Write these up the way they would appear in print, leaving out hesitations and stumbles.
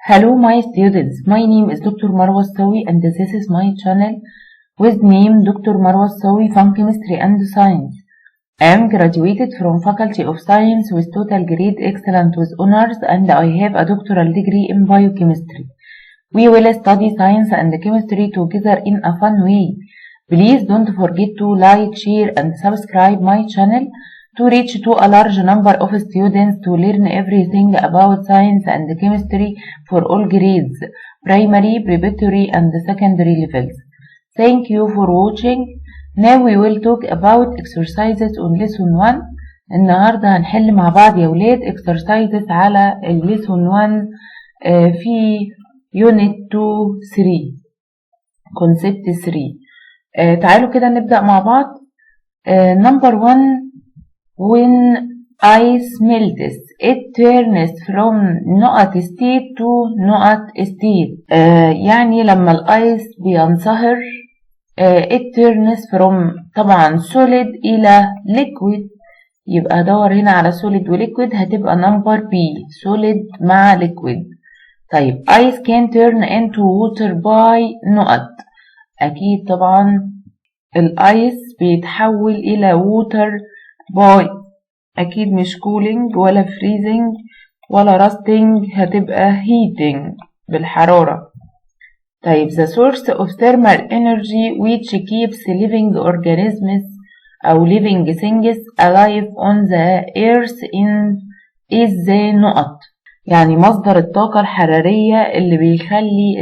Hello my students, my name is Dr. Marwa Sawi and this is my channel with name Dr. Marwa Sawi from Chemistry and Science. I am graduated from Faculty of Science with total grade excellent with honors and I have a doctoral degree in biochemistry. We will study science and chemistry together in a fun way. Please don't forget to like, share and subscribe my channel to reach to a large number of students to learn everything about science and chemistry for all grades, primary, preparatory and secondary levels. Thank you for watching. Now we will talk about exercises on lesson 1. النهاردة هنحل مع بعض يا ولاد exercises على lesson 1 في unit 2 3 concept 3. تعالوا كده نبدأ مع بعض. Number 1, when ice melts it turns from نقط state to نقط state. يعني لما الايس بينصهر it turns from طبعا solid إلى liquid. يبقى دور هنا على solid و liquid هتبقى number B solid مع liquid. طيب ice can turn into water by نقط. أكيد طبعا الايس بيتحول إلى water by أكيد مش cooling ولا freezing ولا rusting هتبقى heating بالحرارة. طيب the source of thermal energy which keeps living organisms أو living things alive on the earth is the نقط. يعني مصدر الطاقة الحرارية اللي بيخلي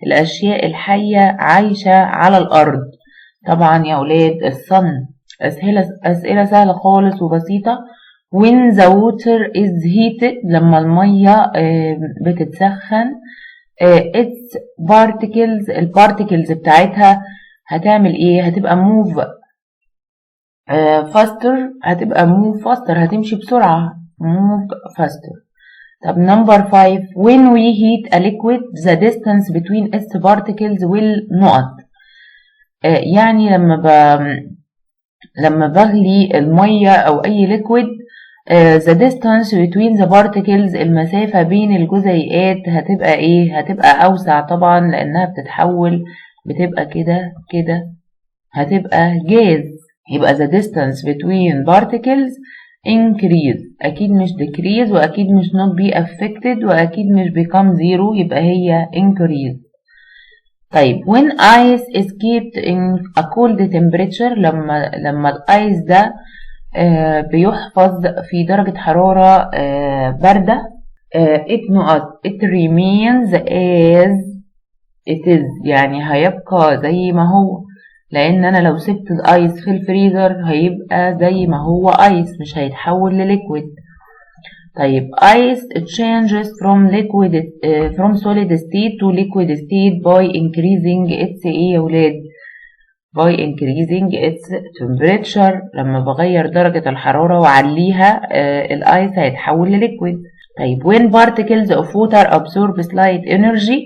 الأشياء الحية عايشة على الأرض. طبعا يا أولاد الصن. أسئلة سهلة خالص وبسيطة. when the water is heated لما المية بتتسخن its particles البارتيكلز بتاعتها هتعمل ايه؟ هتبقى move faster هتبقى move faster هتمشي بسرعة move faster. طب number 5 when we heat a liquid the distance between its particles will نقط. يعني لما بغلي المية أو أي liquid the distance between the particles المسافة بين الجزيئات هتبقى إيه؟ هتبقى أوسع طبعا لأنها بتتحول بتبقى كده هتبقى جاز. يبقى the distance between particles increase أكيد مش decrease وأكيد مش not be affected وأكيد مش become zero يبقى هي increase. طيب when ice is kept in a cold temperature لما الايس ده بيحفظ في درجة حرارة باردة it remains as it is يعني هيبقى زي ما هو لأن أنا لو سبت الايس في الفريزر هيبقى زي ما هو ايس مش هيتحول لليكويد. طيب ice changes from solid state to liquid state by increasing its ايه يا ولاد؟ by increasing its temperature. لما بغير درجة الحرارة وعليها الايس هيتحول لليكويد. طيب when particles of water absorb slight energy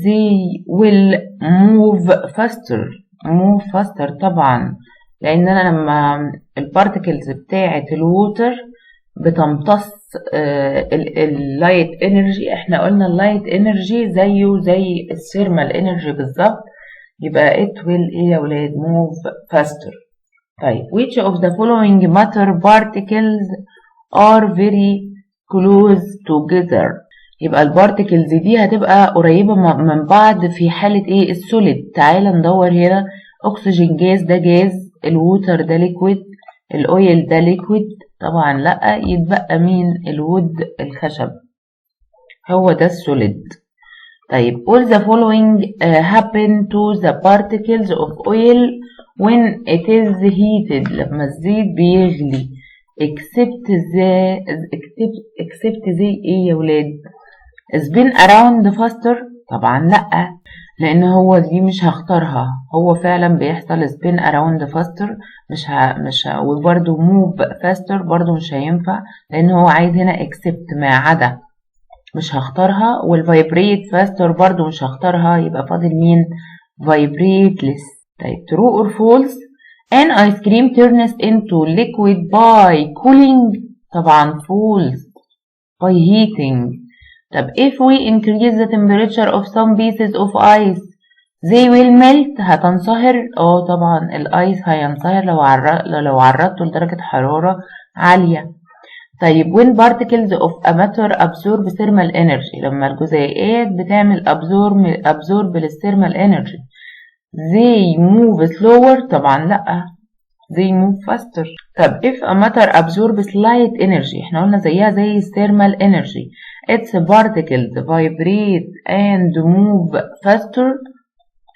they will move faster طبعا لأن أنا لما البارتيكلز بتاعة الووتر بتمتص اللايت انرجي. احنا قلنا اللايت انرجي زيه زي الثيرمال انرجي بالظبط يبقى it will ايه يا ولاد move faster. طيب which of the following matter particles are very close together. يبقى البارتيكلز دي هتبقى قريبة من بعض في حالة ايه؟ السوليد. تعال ندور هنا. اكسجين جاز ده جاز، الووتر ده ليكويد، الاويل ده ليكويد طبعا لا. يتبقى مين؟ الوود الخشب هو ده السوليد. طيب all the following happen to the particles of oil when it is heated لما الزيت بيغلي except the ايه يا ولاد؟ spin around faster طبعا لا لان هو دي مش هختارها. هو فعلا بيحصل spin around faster مش وبرده move faster برضو مش هينفع لان هو عايز هنا except ما عدا مش هختارها. والvibrate faster برضو مش هختارها يبقى فاضل مين؟ vibrate less. طيب true or false an ice cream turns into liquid by cooling طبعا false by heating. طب if we increase the temperature of some pieces of ice they will melt. هتنصهر. طبعا الايس هينصهر لو عرضته لدرجة حرارة عالية. طيب when particles of a matter absorb thermal energy، لما الجزيئات بتعمل absorb للthermal energy they move slower. طبعا لأ، they move faster. طب if a matter absorbs light energy، احنا قلنا زيها زي thermal energy، its particles vibrate and move faster.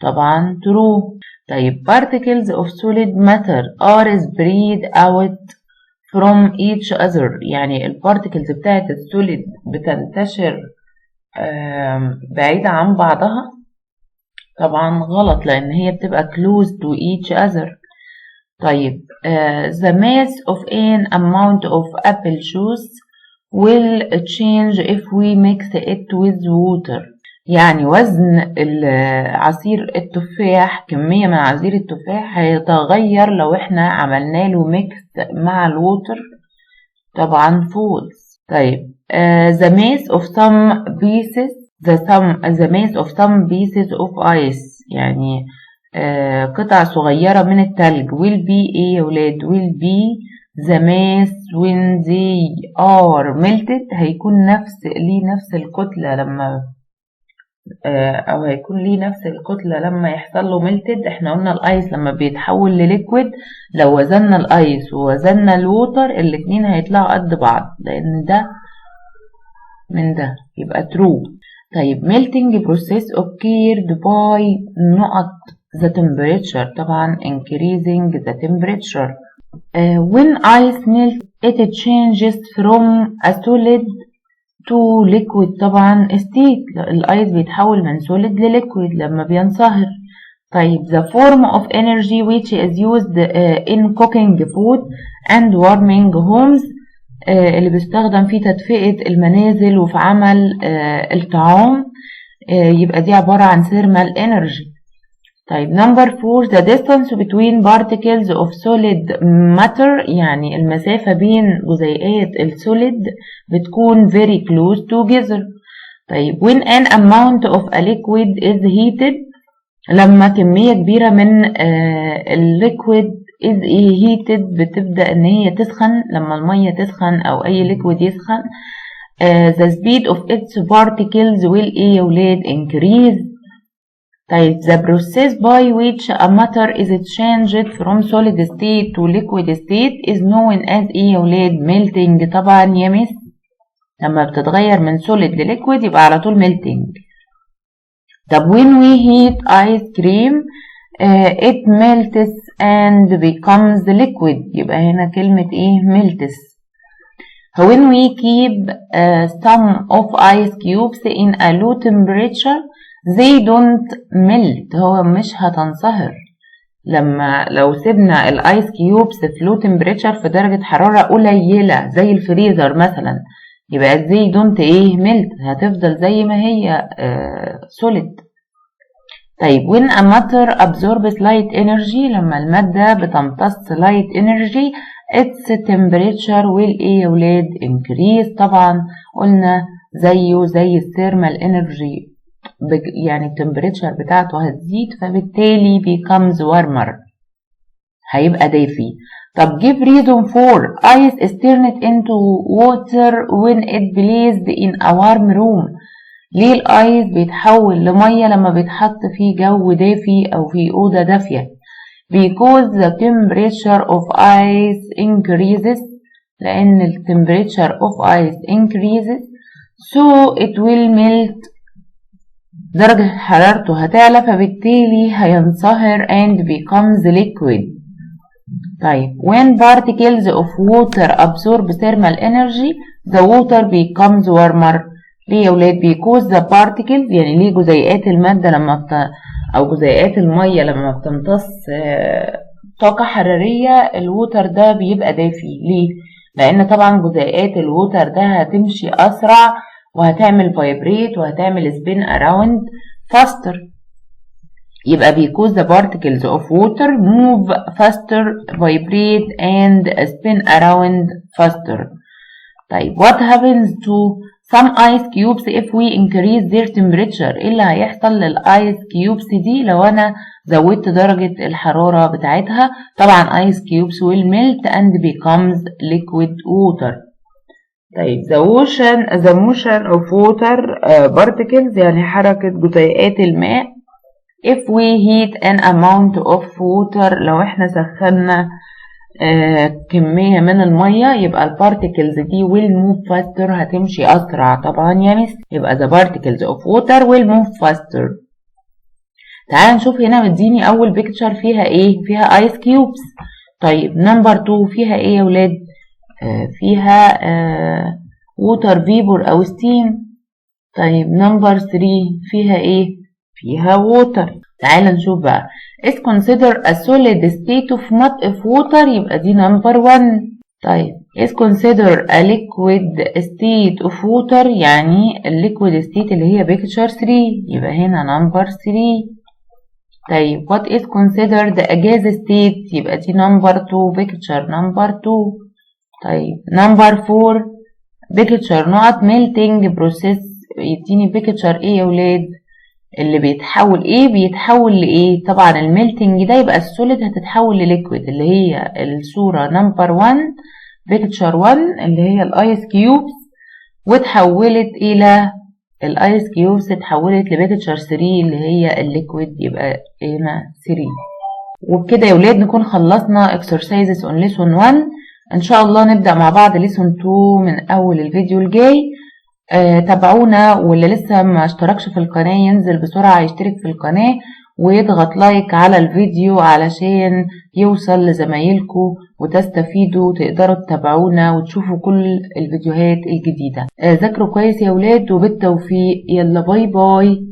طبعا true. طيب particles of solid matter are spread out from each other، يعني البارتكلز بتاعت السوليد بتنتشر بعيدة عن بعضها. طبعا غلط، لأن هي بتبقى close to each other. طيب the mass of an amount of apple juice will change if we mix it with water، يعني وزن عصير التفاح، كمية من عصير التفاح هيتغير لو احنا عملنا له ميكس مع الووتر. طبعا false. طيب the mass of some pieces of ice، يعني قطع صغيرة من التلج will be ايه يا ولاد؟ will be the mass when they are melted، هيكون ليه نفس الكتلة لما او هيكون ليه نفس الكتلة لما يحصل له ميلتد. احنا قلنا الايس لما بيتحول لليكويد لو وزننا الايس ووزننا الووتر الاتنين هيطلعوا قد بعض، لان ده من ده، يبقى true. طيب melting process occurred by نقط the temperature، طبعا increasing the temperature. when ice melts it changes from a solid to liquid. طبعا state، الايس بيتحول من solid لliquid لما بينصهر. طيب the form of energy which is used in cooking food and warming homes، اللي بيستخدم في تدفئة المنازل وفي عمل الطعام، يبقى دي عبارة عن thermal energy. طيب number 4 the distance between particles of solid matter، يعني المسافة بين جزيئات السوليد بتكون very close together. طيب when an amount of a liquid is heated، لما كمية كبيرة من الليكويد is heated بتبدأ ان هي تسخن، لما المية تسخن او اي ليكويد يسخن the speed of its particles will ايه يا ولاد؟ increase. طيب the process by which a matter is changed from solid state to liquid state is known as ايه يا ولاد؟ melting. طبعا يا مس، لما بتتغير من solid لliquid يبقى على طول melting. طب when we heat ice cream it melts and becomes liquid، يبقى هنا كلمة ايه؟ melts. when we keep some of ice cubes in a low temperature they don't melt، هو مش هتنصهر. لو سيبنا الايس كيوبس في لو تمبريتشر في درجة حرارة قليلة زي الفريزر مثلا، يبقى they don't ايه؟ melt، هتفضل زي ما هي solid. طيب when a matter absorbs light energy، لما المادة بتمتص light energy its temperature will ايه يا ولاد؟ increase. طبعا قلنا زيه زي الثيرمال energy، يعني التمبريتشر بتاعته هتزيد فبالتالي becomes warmer، هيبقى دافي. طب give reason for ice is turned into water when it placed in a warm room، ليه الايس بيتحول لمية لما بيتحط في جو دافي او في اوضة دافية؟ because the temperature of ice increases، لان ال temperature of ice increases so it will melt، درجة حرارته هتعلى فبالتالي هينصهر and becomes liquid. طيب when particles of water absorb thermal energy the water becomes warmer، ليه يا ولاد؟ because the particles، يعني ليه جزيئات المادة أو جزيئات المية لما بتمتص طاقة حرارية الووتر ده بيبقى دافي. ليه؟ لأن طبعا جزيئات الووتر ده هتمشي أسرع وهتعمل vibrate وهتعمل spin around faster، يبقى because the particles of water move faster, vibrate and spin around faster. طيب what happens to some ice cubes if we increase their temperature. ايه اللي هيحصل للايس كيوبس دي لو انا زودت درجة الحرارة بتاعتها؟ طبعا ice cubes will melt and becomes liquid water. طيب the motion of water particles يعني حركة جزيئات الماء. if we heat an amount of water لو احنا سخنا كمية من المية يبقى البارتيكلز دي will move faster هتمشي أسرع طبعا يا مس. يبقى the particles of water will move faster. تعال نشوف هنا مديني أول بيكتشر فيها إيه؟ فيها ice cubes. طيب نمبر 2 فيها إيه يا ولاد؟ فيها water vapor أو steam. طيب نمبر 3 فيها إيه؟ فيها water. تعال نشوف بقى is considered a solid state of water يبقى دي نمبر 1. طيب is considered a liquid state of water يعني liquid state اللي هي picture 3 يبقى هنا نمبر 3. طيب what is considered a gas state يبقى دي نمبر 2 picture نمبر 2. طيب نمبر 4 picture not melting process يديني picture ايه يا ولاد؟ اللي بيتحول ايه؟ بيتحول لايه؟ طبعا الميلتنج ده يبقى السوليد هتتحول لليكويد اللي هي الصورة نمبر 1 بيكتشر 1 اللي هي الايس كيوبس واتحولت الى الايس كيوبس اتحولت لبيكتشر 3 اللي هي الليكويد يبقى هنا 3. وبكده يا ولاد نكون خلصنا exercises on lesson 1. ان شاء الله نبدأ مع بعض lesson 2 من اول الفيديو الجاي. تابعونا واللي لسه ما اشتركش في القناة ينزل بسرعة يشترك في القناة ويضغط لايك على الفيديو علشان يوصل لزمايلكم وتستفيدوا وتقدروا تتابعونا وتشوفوا كل الفيديوهات الجديدة. ذاكروا كويس يا ولاد وبالتوفيق. يلا باي باي.